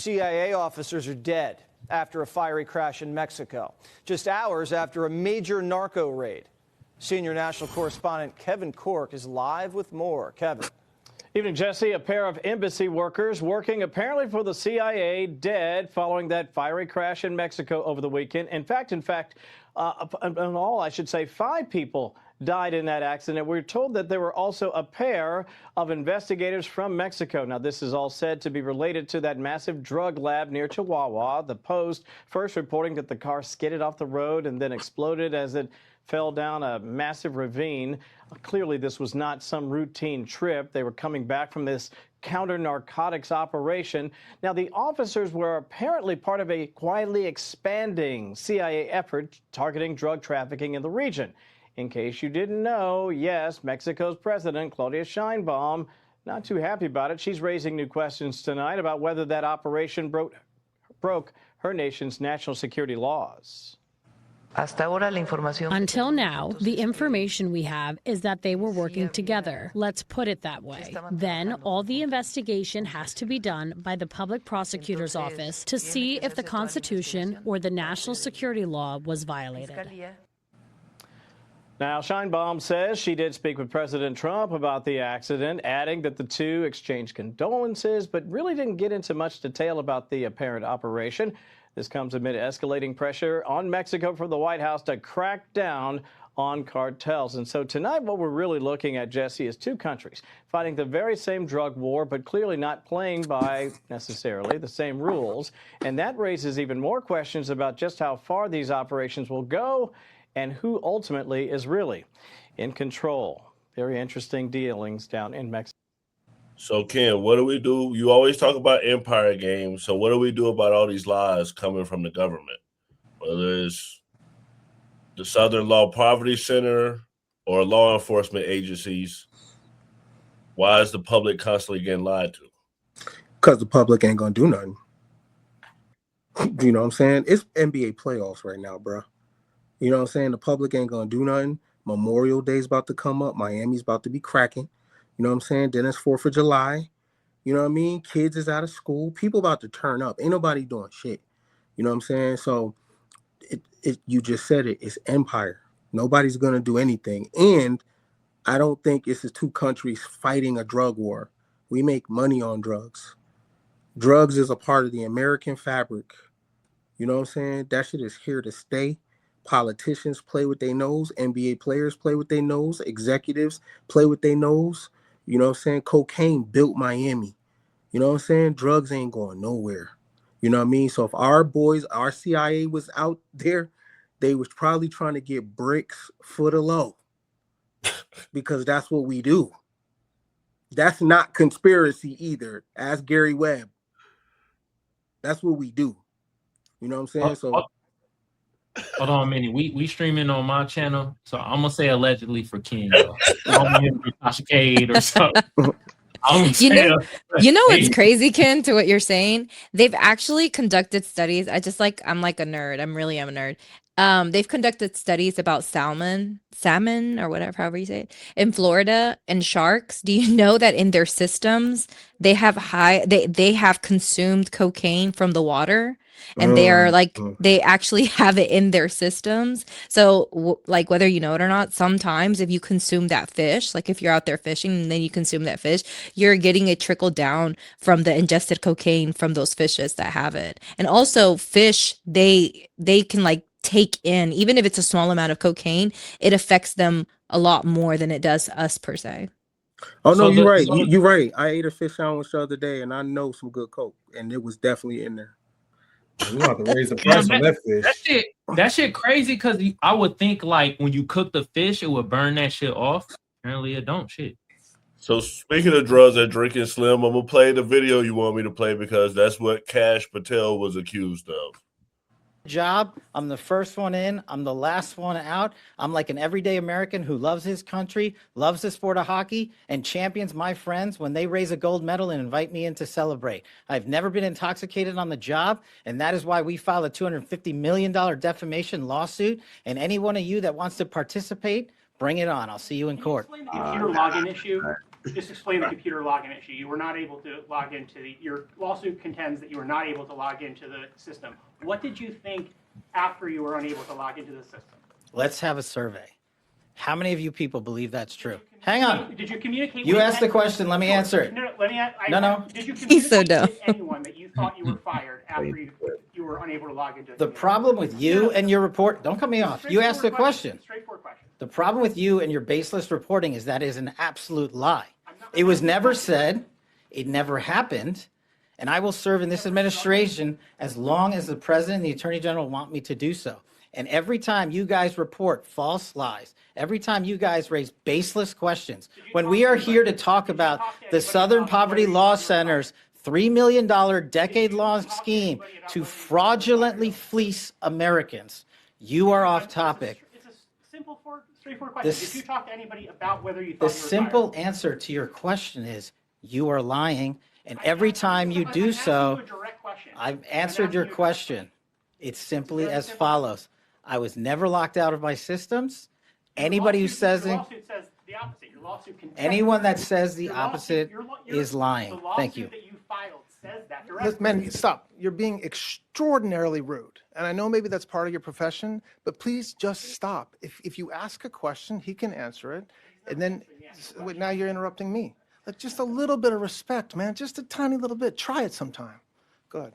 CIA officers are dead after a fiery crash in Mexico, just hours after a major narco raid. Senior national correspondent Kevin Cork is live with more. Kevin. Evening, Jesse. A pair of embassy workers working apparently for the CIA dead following that fiery crash in Mexico over the weekend. In fact, in all, I should say 5 people died in that accident. We're told that there were also a pair of investigators from Mexico. Now, this is all said to be related to that massive drug lab near Chihuahua. The Post first reporting that the car skidded off the road and then exploded as it fell down a massive ravine. Clearly, this was not some routine trip. They were coming back from this counter-narcotics operation. Now, the officers were apparently part of a quietly expanding CIA effort targeting drug trafficking in the region. In case you didn't know, yes, Mexico's president, Claudia Sheinbaum, not too happy about it. She's raising new questions tonight about whether that operation broke her nation's national security laws. Until now, the information we have is that they were working together. Let's put it that way. Then all the investigation has to be done by the public prosecutor's office to see if the Constitution or the national security law was violated. Now, Sheinbaum says she did speak with President Trump about the accident, adding that the two exchanged condolences, but really didn't get into much detail about the apparent operation. This comes amid escalating pressure on Mexico for the White House to crack down on cartels. And so tonight, what we're really looking at, Jesse, is 2 countries fighting the very same drug war, but clearly not playing by necessarily the same rules. And that raises even more questions about just how far these operations will go and who ultimately is really in control. Very interesting dealings down in Mexico. So, Ken, what do we do? You always talk about empire games. So what do we do about all these lies coming from the government? Whether it's the Southern Law Poverty Center or law enforcement agencies, why is the public constantly getting lied to? Because the public ain't going to do nothing. You know what I'm saying? It's NBA playoffs right now, bro. You know what I'm saying? The public ain't going to do nothing. Memorial Day's about to come up. Miami's about to be cracking. You know what I'm saying? Then it's 4th of July. You know what I mean? Kids is out of school. People about to turn up. Ain't nobody doing shit. You know what I'm saying? So you just said it. It's empire. Nobody's going to do anything. And I don't think it's the 2 countries fighting a drug war. We make money on drugs. Drugs is a part of the American fabric. You know what I'm saying? That shit is here to stay. Politicians play with their nose. NBA players play with their nose. Executives play with their nose. You know what I'm saying? Cocaine built Miami. You know what I'm saying? Drugs ain't going nowhere. You know what I mean? So if our boys, our CIA was out there, they was probably trying to get bricks for the low. Because that's what we do. That's not conspiracy either. Ask Gary Webb. That's what we do. You know what I'm saying? So hold on a minute. We streaming on my channel, so I'm gonna say allegedly for Ken. Though. I'm gonna be Tasha Cade or something. You know what's crazy, Ken, to what you're saying? They've actually conducted studies. I'm like a nerd. I'm really am a nerd. They've conducted studies about salmon or whatever, however you say it, in Florida and sharks. Do you know that in their systems they have they have consumed cocaine from the water? And they are they actually have it in their systems. So like whether you know it or not, sometimes if you consume that fish, like if you're out there fishing and then you consume that fish, you're getting it trickle down from the ingested cocaine from those fishes that have it. And also fish, they can like take in, even if it's a small amount of cocaine, it affects them a lot more than it does us per se. Oh no, you're right. You're right. I ate a fish sandwich the other day and I know some good coke and it was definitely in there. We have to raise the price on that fish. That shit crazy because I would think like when you cook the fish, it would burn that shit off. Apparently it don't. Shit. So speaking of drugs and drinking, Slim, I'm gonna play the video you want me to play because that's what Kash Patel was accused of. Job. I'm the first one in. I'm the last one out. I'm like an everyday American who loves his country, loves the sport of hockey, and champions my friends when they raise a gold medal and invite me in to celebrate. I've never been intoxicated on the job, and that is why we filed a $250 million defamation lawsuit. And any one of you that wants to participate, bring it on. I'll see you in court. Computer login issue. just explain the computer login issue. You were not able to log into your lawsuit contends that you were not able to log into the system. What did you think after you were unable to log into the system? Let's have a survey. How many of you people believe that's true? Hang on. Did you communicate? You with asked the question. Let me answer it. No, let me. No. Did you He's so communicate dumb. with anyone that you thought you were fired after you were unable to log into? The problem with you and your report, don't cut me off. You asked the question. Straightforward question. The problem with you and your baseless reporting is that is an absolute lie. It was never said. It never happened. And I will serve in this administration as long as the president and the attorney general want me to do so. And every time you guys report false lies, every time you guys raise baseless questions, when we are here to talk about the Southern Poverty Law Center's $3 million decade-long scheme to fraudulently fleece Americans, you are off topic. It's a simple, straightforward question. Did you talk to anybody about whether you thought you The were simple fired? answer to your question is you are lying. And every time you do so, I've answered your question. It's simply as follows. I was never locked out of my systems. Anybody who says it, lawsuit says the opposite. Your lawsuit anyone that says the opposite is lying. Thank you. The lawsuit that you filed says that directly. Listen, man, stop. You're being extraordinarily rude. And I know maybe that's part of your profession, but please just stop. If you ask a question, he can answer it. And then wait, now you're interrupting me. Like, just a little bit of respect, man. Just a tiny little bit. Try it sometime. Go ahead.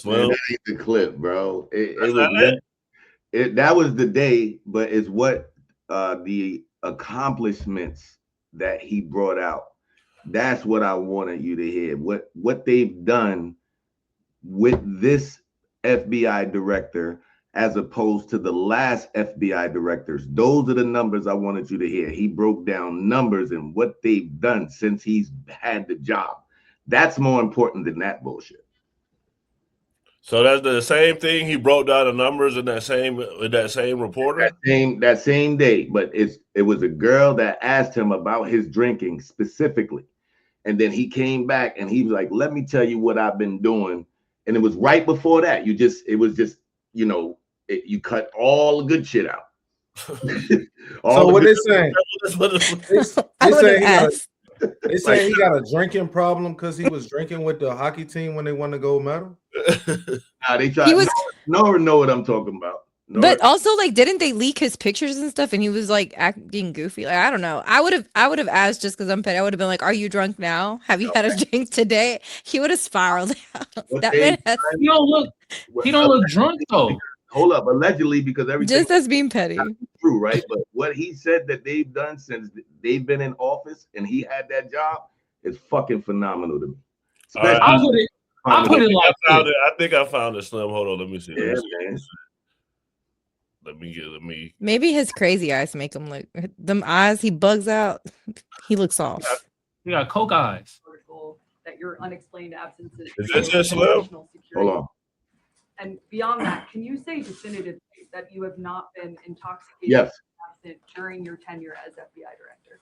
Man, that ain't the clip, bro. That was the day, but it's what the accomplishments that he brought out. That's what I wanted you to hear. What they've done with this FBI director as opposed to the last FBI directors. Those are the numbers I wanted you to hear. He broke down numbers and what they've done since he's had the job. That's more important than that bullshit. So that's the same thing. He broke down the numbers in that same reporter. That same day, but it was a girl that asked him about his drinking specifically, and then he came back and he was like, "Let me tell you what I've been doing." And it was right before that. You cut all the good shit out. So what they saying? They say he got a drinking problem because he was drinking with the hockey team when they won the gold medal. They tried. Nora know what I'm talking about. But also, like, didn't they leak his pictures and stuff? And he was like acting goofy. Like, I don't know. I would have asked just because I'm petty. I would have been like, "Are you drunk now? Have you had a drink today?" He would have spiraled out. He don't look drunk though. Hold up, allegedly, because everything just as being petty. True, right? But what he said that they've done since they've been in office and he had that job is fucking phenomenal to me. Right. I put it like I think I found it, Slim. Hold on, let me see. Yeah, man. Let me. Maybe his crazy eyes make him look. Them eyes, he bugs out. He looks off. He got coke eyes. That your unexplained absence is this just Slim? Hold on. And beyond that, can you say definitively that you have not been intoxicated yes. during your tenure as FBI director?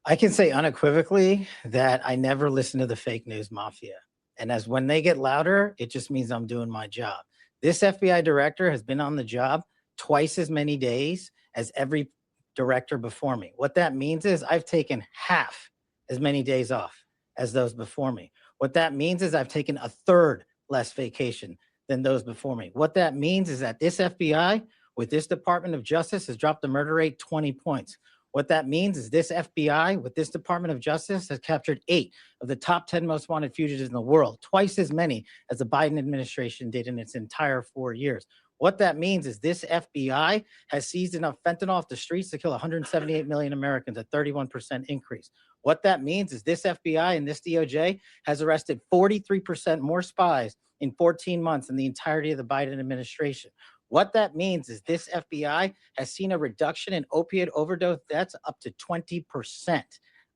I can say unequivocally that I never listen to the fake news mafia. And as when they get louder, it just means I'm doing my job. This FBI director has been on the job twice as many days as every director before me. What that means is I've taken half as many days off as those before me. What that means is I've taken a third less vacation than those before me. What that means is that this FBI with this Department of Justice has dropped the murder rate 20 points. What that means is this FBI with this Department of Justice has captured 8 of the top 10 most wanted fugitives in the world, twice as many as the Biden administration did in its entire 4 years. What that means is this FBI has seized enough fentanyl off the streets to kill 178 million Americans, a 31% increase. What that means is this FBI and this DOJ has arrested 43% more spies in 14 months than the entirety of the Biden administration. What that means is this FBI has seen a reduction in opiate overdose deaths up to 20%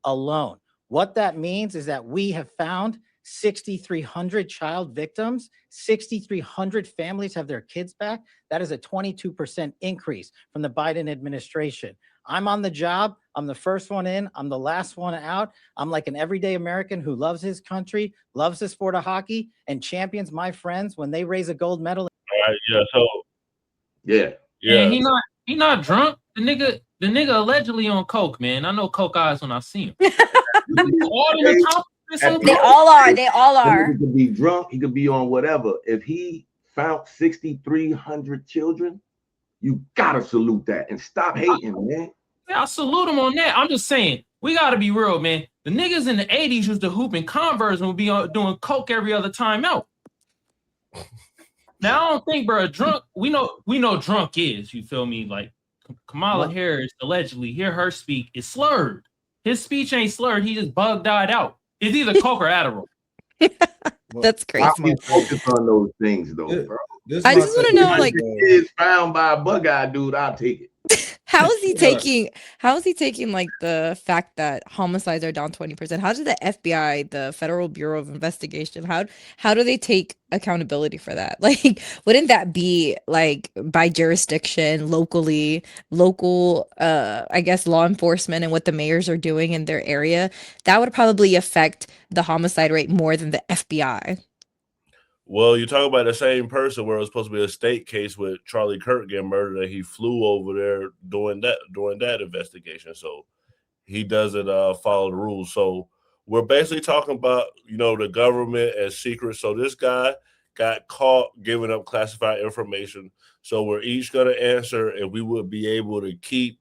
alone. What that means is that we have found 6,300 child victims, 6,300 families have their kids back. That is a 22% increase from the Biden administration. I'm on the job. I'm the first one in. I'm the last one out. I'm like an everyday American who loves his country, loves the sport of hockey, and champions my friends when they raise a gold medal. All right, yeah. So, yeah. And he not drunk. The nigga, The nigga allegedly on coke, man. I know coke eyes when I see him. All in the accomplishments on They coke. all are. They all He are. could be drunk. He could be on whatever. If he found 6,300 children, you gotta salute that and stop hating, man. Yeah, I salute him on that. I'm just saying, we gotta be real, man. The niggas in the 80s used to hoop in Converse and would be doing coke every other time out. Now I don't think, bro, drunk. We know drunk is. You feel me? Like Kamala Harris allegedly hear her speak is slurred. His speech ain't slurred. He just bugged died out. It's either coke or Adderall. That's crazy. I'm focused on those things, though, bro. I just want to know, like, is found by a bug-eyed dude. I'll take it. how is he taking? How is he taking like the fact that homicides are down 20%? How did the FBI, the Federal Bureau of Investigation, how do they take accountability for that? Like, wouldn't that be like by jurisdiction, local, I guess law enforcement and what the mayors are doing in their area? That would probably affect the homicide rate more than the FBI. Well, you're talking about the same person where it was supposed to be a state case with Charlie Kirk getting murdered, and he flew over there during that investigation. So he doesn't follow the rules. So we're basically talking about, the government as secret. So this guy got caught giving up classified information. So we're each going to answer if we would be able to keep